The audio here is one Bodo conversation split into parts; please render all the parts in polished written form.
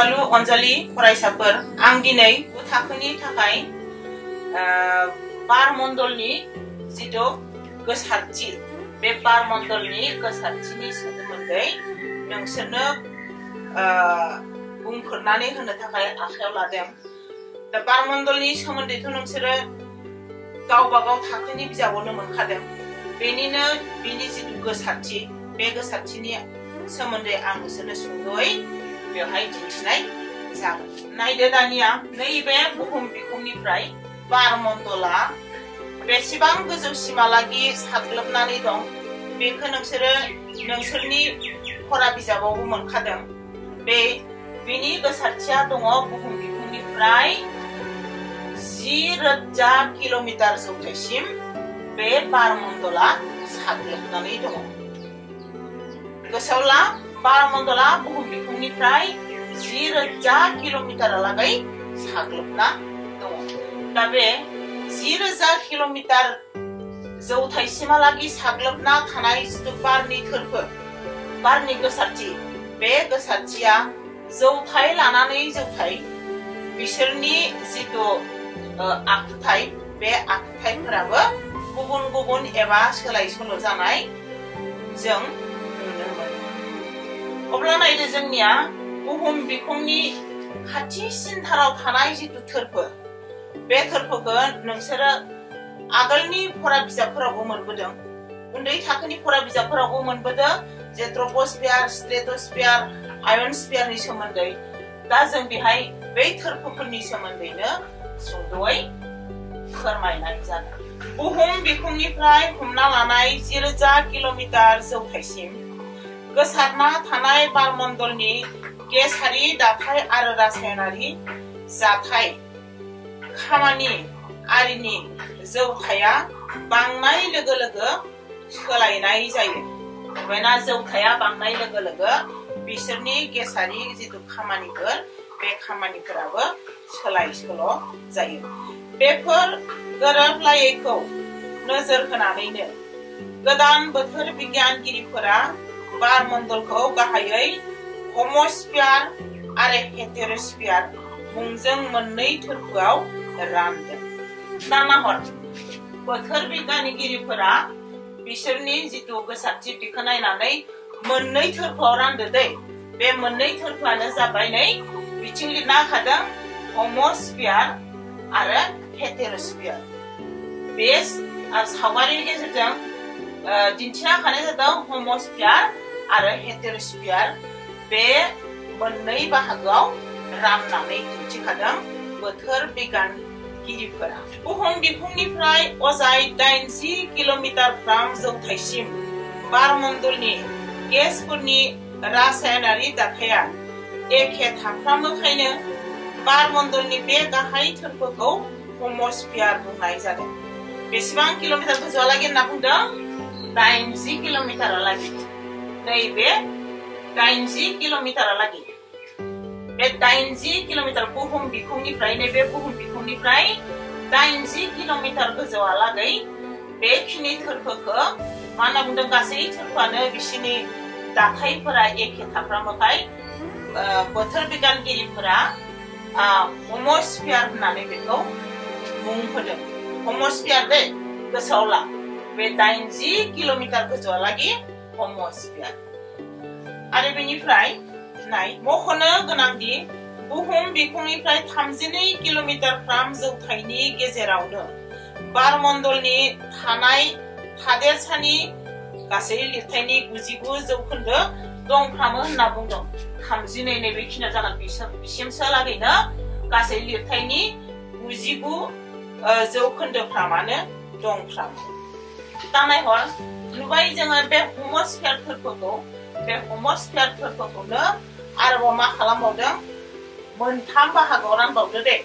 अनजालु अनजालि फरायसाफोर आं दिनै थाखोनि थाखाय बारमण्डलनि जिथु गोसारथि बे बारमण्डलनि गोसारथिनि सोमोन्दै नोंसोरनो बुंफोरनानै होनो थाखाय आखायाव लादों। दा बारमण्डलनि सोमोन्दैथ' नोंसोरो गावबा गाव थाखोनि बिजाबावनो मोनखादों। बेनि जिथु गोसारथि बे गोसारथिनि सोमोन्दै आं नोंसोरनो सुंद'यै बेवहाय दिन्थिनाय जागोन। नायदो दानिया नैबे बुहुम बिखुंनिफ्राय बारमण्डला बेसेबां गोजौसिमहालागि साग्लोबनानै दं बेखौ नोंसोरो नोंसोरनि फरा बिजाबावबो मोनखादों। बेनि गोसारथिया दङ बुहुम बिखुंनिफ्राय 10,000 किल'मिटार जौथाइसिम बे बारमण्डला साग्लोबनानै दङ। गोसोआव ला, बारमण्डला बुहुम बिखुंनिफ्राय 10,000 किल'मिटारहालागै साग्लोबना दङ। दा बे 10,000 किल'मिटार जौथाइसिमहालागि साग्लोबना थानाय जिथु बारनि थोरफो, बारनि गोसारथि, बे गोसारथिया जौथाइ लानानै जौथाइ बिसोरनि जिथु आखुथाय, बे आखुथायफोराबो गुबुन गुबुन एबा सोलाय सोल' जानाय जों नुनो मोनो। अब्ला नायदो जोंनिया बुहुम बिखुंनि खाथिसिनथाराव थानाय जिथु थोरफो, बे थोरफोखौ नोंसोरो आगोलनि फरा बिजाबफोरावबो मोनबोदों, उन्दै थाखोनि फरा बिजाबफोरावबो मोनबोदों जे ट्रपस्फियार, स्ट्रेटोस्फियार, आयनस्फियारनि सोमोन्दै। दा जों बेहाय बै थोरफोफोरनि सोमोन्दैनो सुंद'यै फोरमायनाय जादों। बुहुम बिखुंनिफ्राय हमना लानाय 10,000 किल'मिटार जौथाइसिम गोसारना थानाय बारमण्डलनि गेसारि दाथाय आरो रासायनारि जाथाय खामानि आरिनि जौथाया बांनाय लोगो लोगो सोलायनाय जायो। मानोना जौथाया बांनाय लोगो लोगो बिसोरनि गेसारि जिथु खामानिफोर, बे खामानिफोराबो सोलाय सोल' जायो। बेफोर गोरोबलायैखौ नोजोर होनानैनो गोदान बोथोर बिगियानगिरिफोरा बारमण्डलखौ गाहायै हमस्फियार आरो हेटेरस्फियार मुंजों मोननै थोरफोआव रानदों। दा नाहर, बोथोर बिगियानगिरिफोरा बिसोरनि जिथु गोसारथि बेखौ नायनानै मोननै थोरफोआव रानदो दै। बे मोननै थोरफोआनो जाबाय नै बिथिं लिरना होखादों हमस्फियार आरो हेटेरस्फियार। बे सावगारिनि गेजेरजों दिन्थिना होखानाय जादों हमस्फियार आरो हेटेरस्फियार बे मोननै बाहागोआव राननानै दिन्थिखादों बोथोर बिगियानगिरिफोरा। बुहुम बिखुंनिफ्राय अजाय 80 किल'मिटारफ्राम जौथाइसिम बारमण्डलनि गेसफोरनि रासायनारि दाथाया एखे थाफ्रामोखायनो बारमण्डलनि बे गाहाय थोरफोखौ हमस्फियार बुंनाय जादों। बेसेबां किल'मिटार गोजौहालागै होनना बुंदों? 80 किल'मिटारहालागै। नैबे 80 किल'मिटारहालागै। बे 80 किल'मिटार बुहुम बिखुंनिफ्राय, नैबे बुहुम बिखुंनिफ्राय 80 किल'मिटार गोजौहालागै बेखिनि थोरफोखौ मा होनना बुंदों? गासै थोरफोआनो बिसिनि दाथायफोरा एखे थाफ्रामोखाय बोथोर बिगियानगिरिफोरा हमस्फियार होननानै बेखौ मुं होदों। हमस्फियार दै, गोसोआव ला, बे 80 किल'मिटार गोजौहालागै हमस्फियार। आरो बेनिफ्राय नाय, मख'नो गोनांदि बुहुम बिखुंनिफ्राय 32 किल'मिटारफ्राम जौथाइनि गेजेरावनो बारमण्डलनि थानाय थादेरसानि गासै लिरथायनि 99% दंफ्रामो होनना बुंदों। 32 नैबेखिनियाव जागोन, बिसिमसोहालागैनो गासै लिरथायनि 99% दंफ्रामो। दा नायहर, नुबाय जोङो बे हमस्फियार थोरफोखौ, बे हमस्फियार थोरफोखौनो आरोबाव मा खालामबावदों? मोनथाम बाहागोआव रानबावदो दे।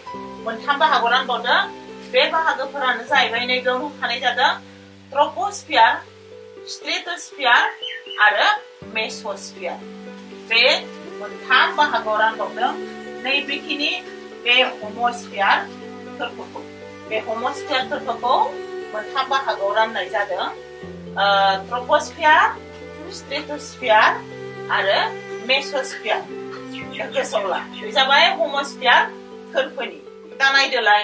मोनथाम बाहागोआव रानबावदो। बे बाहागोफोरानो जाहैबाय नैबेयाव होखानाय जादों ट्रपस्फियार, स्ट्रेटोस्फियार आरो मेसोस्फियार। बे मोनथाम बाहागोआव रानबावदों नैबेखिनि बे हमस्फियार थोरफोखौ। बे हमस्फियार थोरफोखौ मोनथाम बाहागोआव राननाय जादों ट्रपस्फियार, स्ट्रेटोस्फियार आरो मेसोस्फियार। गोसोआवला बे जाबाय हेमस्फियार थोरफोनि दा नायदोलाय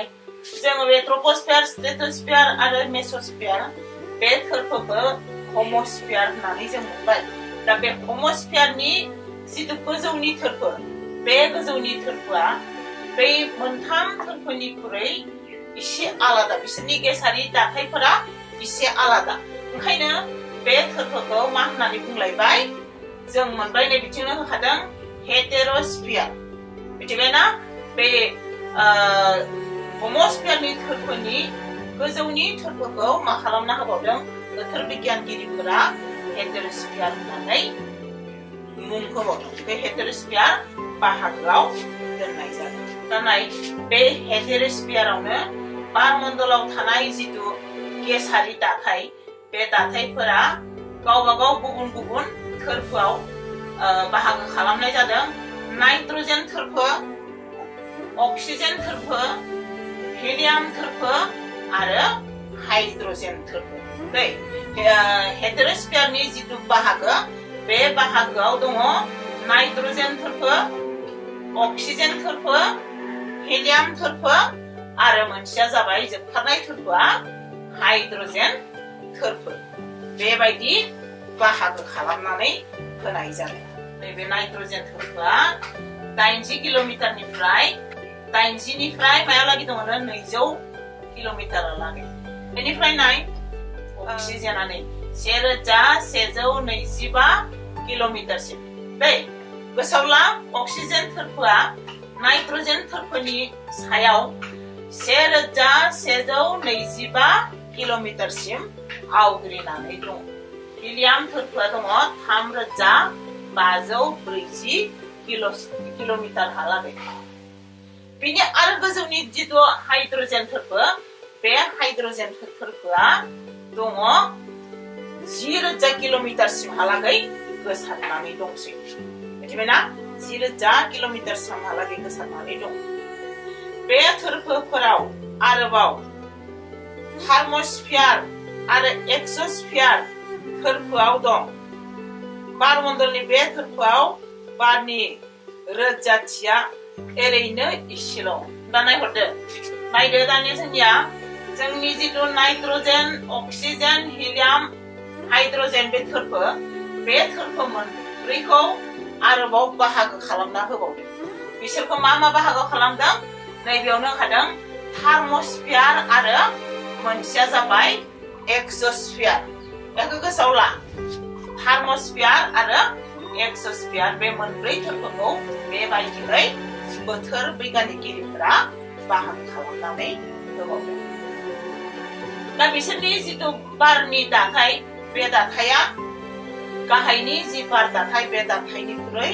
जोङो बे ट्रपोस्फियार स्ट्रेटोस्फियार आरो मेसोस्फियार बे थोरफोखौ हेमस्फियार होननानै जों मोनबाय दा बे हेमस्फियारनि जितु गोजौनि थोरफो बे गोजौनि थोरफोआ बे मोनथाम थोरफोनिख्रुइ एसे आलादा बिसोरनि गेसारि दाथायफोरा एसे आलादा ओंखायनो बे थोरफोखौ मा होननानै बुंलायबाय जों मोनबाय नै बिथिंनो होखादों हेटेरोस्फियार मिथिबायना बे हेमस्फियारनि थोरफोनि गोजौनि थोरफोखौ मा खालामना होबावदों बोथोर बिगियानगिरिफोरा हेटेरोस्फियार होननानै मुं होबावदों बे हेटेरोस्फियार बाहागोआव दोननाय जादों दा नाय बे हेटेरोस्फियारावनो बारमण्डलाव थानाय जितु गेसारि दाथाय बे दाथायफोरा गावबा गाव गुबुन गुबुन थोरफोआव बाहागो खालामनाय जादों नाइट्रजेन थोरफो अक्सिजेन थोरफो हिलियाम थोरफो आरो हाइड्रोजेन थोरफो दै हेटेरोस्फियारनि जितु बाहागो बे बाहागोआव दङ नाइट्रजेन थोरफो अक्सिजेन थोरफो हिलियाम थोरफो आरो मोनसेया जाबाय जोबथारनाय थोरफोआ हाइड्रोजेन थोरफो बेबायदि बाहागो खालामनानै होनाय जादों नैबे नाइट्रजेन थोरफोआ 80 किल'मिटारनिफ्राय 80 निफ्राय मायालागै दङ 200 किल'मिटारालागै बेनिफ्राय नाय अक्सिजेना नै 1125 किल'मिटारसिम दै गोसोआव ला अक्सिजेन थोरफोआ नाइट्रजेन थोरफोनि सायाव 1125 किल'मिटारसिम आवग्रिनानै दं हिलियाम थोरफोआ दङ 3540 किल'मिटारहालागै बेनि आरो गोजौनि जितु हाइड्रोजेन थोरफो बे हाइड्रोजेन थोरफोआ दङ 10,000 किल'मिटारसिमहालागै गोसारनानै दंसै मिथिबायना 10,000 किल'मिटारसिमहालागै गोसारनानै दं बे थोरफोफोराव आरोबाव थार्मस्फियार आरो एक्सोस्फियार थोरफोआव दं बारमण्डलनि बे थोरफोआव बारनि रोजाथिया ओरैनो इसेल' दा नायहरदो नायदो दानिया जोंनि जितु नाइट्रजेन अक्सिजेन हिलियाम हाइड्रोजेन बे थोरफो मोनब्रैखौ आरोबाव बाहागो खालामना होबावदों बिसोरखौ मा बाहागो खालामदों नैबेयावनो होखादों थार्मस्फियार आरो मोनसेया जाबाय एक्सोस्फियार बेखौ गोसोआव ला थार्मस्फियार आरो एक्सोस्फियार बे मोनब्रै थोरफोखौ बेबायदियै बोथोर बिगियानगिरिफोरा बाहागो खालामनानै होबावदों दा बिसोरनि जितु बारनि दाथाय बे दाथाया गाहायनि जि बार दाथाय बे दाथायनिख्रुइ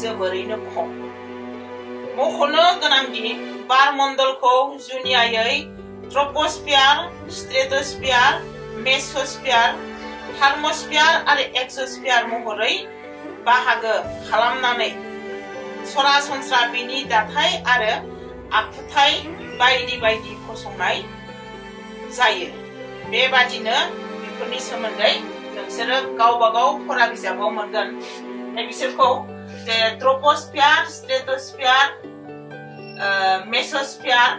जोबोरैनो खम मख'नो गोनांदि बारमण्डलखौ जुनियायै ट्रपोस्फियार स्ट्रेटोस्फियार मेसोस्फियार थार्मस्फियार आरो एक्सोस्फियार महरै बाहागो खालामनानै सरासनस्रा बेनि दाथाय आरो आखुथाय बायदि बायदि फसंनाय जायो बेबादिनो बेफोरनि सोमोन्दै नोंसोरो गावबा गाव फरा बिजाबाव मोनगोन बिसोरखौ ट्रपोस्फियार स्ट्रेटोस्फियार मेसोस्फियार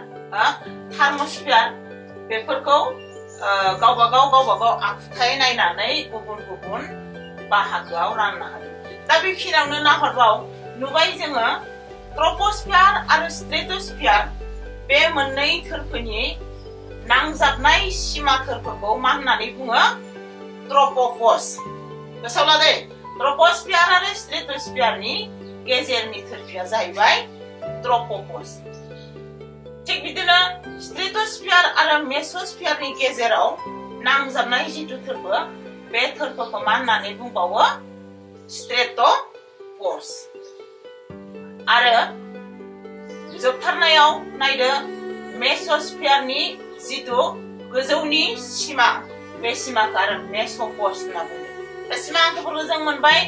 थार्मस्फियार बेफोरखौ गावबा गाव आखुथाय नायनानै गुबुन गुबुन बाहागोआव राननो हायो दा बेखिनियावनो नाहरबाव नुबाय जोङो ट्रपोस्फियार आरो स्ट्रेटोस्फियार बे मोननै थोरफोनि नांजाबनाय सिमा थोरफोखौ मा होननानै बुङो ट्रपोपस गोसोआव ला दे ट्रपोस्फियार आरो स्ट्रेटोस्फियारनि गेजेरनि थोरफोआ जाहैबाय ट्रपोपस थिग बिदिनो स्ट्रेटोस्फियार आरो मेसोस्फियारनि गेजेराव नांजाबनाय जितु थोरफो बे थोरफोखौ मा होननानै बुंबावो स्ट्रेटोपस आरो जोबथारनायाव नायदो मेसोस्फियारनि जितु गोजौनि सिमा बे सिमाखौ आरो मेसोपस होनना बुङो बे सिमा अंकफोरखौ जों मोनबाय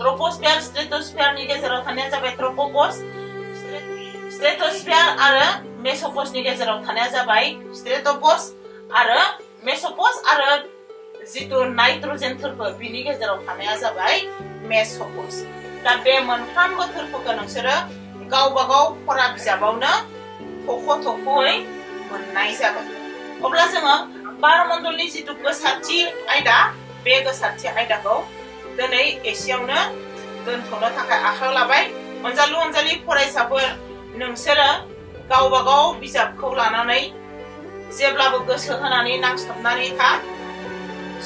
ट्रपोस्फियार स्ट्रेटोस्फियारनि गेजेराव थानाया जाबाय ट्रपोपस स्ट्रेटोस्फियार आरो मेसोपसनि गेजेराव थानाया जाबाय स्ट्रेटोपस आरो मेसोपस आरो जितु नाइट्रजेन थोरफो बिनि गेजेराव थानाया जाबाय मेसोपस दा बे मोनफ्रोमबो थोरफोखौ नोंसोरो गावबा गाव फरा बिजाबावनो थख'-थख'यै मोननाय जागोन। अब्ला जोङो बारमण्डलनि जिथु गोसारथि आयदा, बे गोसारथि आयदाखौ दिनै एसेयावनो दोनथ'नो थाखाय आखायाव लाबाय। अनजालु अनजालि फरायसाफोर, नोंसोरो गावबा गाव बिजाबखौ लानानै जेब्लाबो गोसो होनानै नांस्थाबनानै था।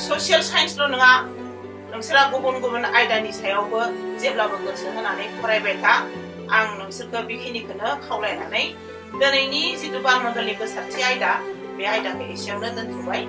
ससियेल साइन्सल' नङा, नोंसोरा गुबुन गुबुन आयदानि सायावबो जेब्लाबो गोसो होनानै फरायबाय था। आं नोंसोरखौ बेखिनिखौनो खावलायनानै दिनैनि जिथु बारमण्डलनि गोसारथि आयदा, बे आयदाखौ एसेयावनो दोनथ'बाय।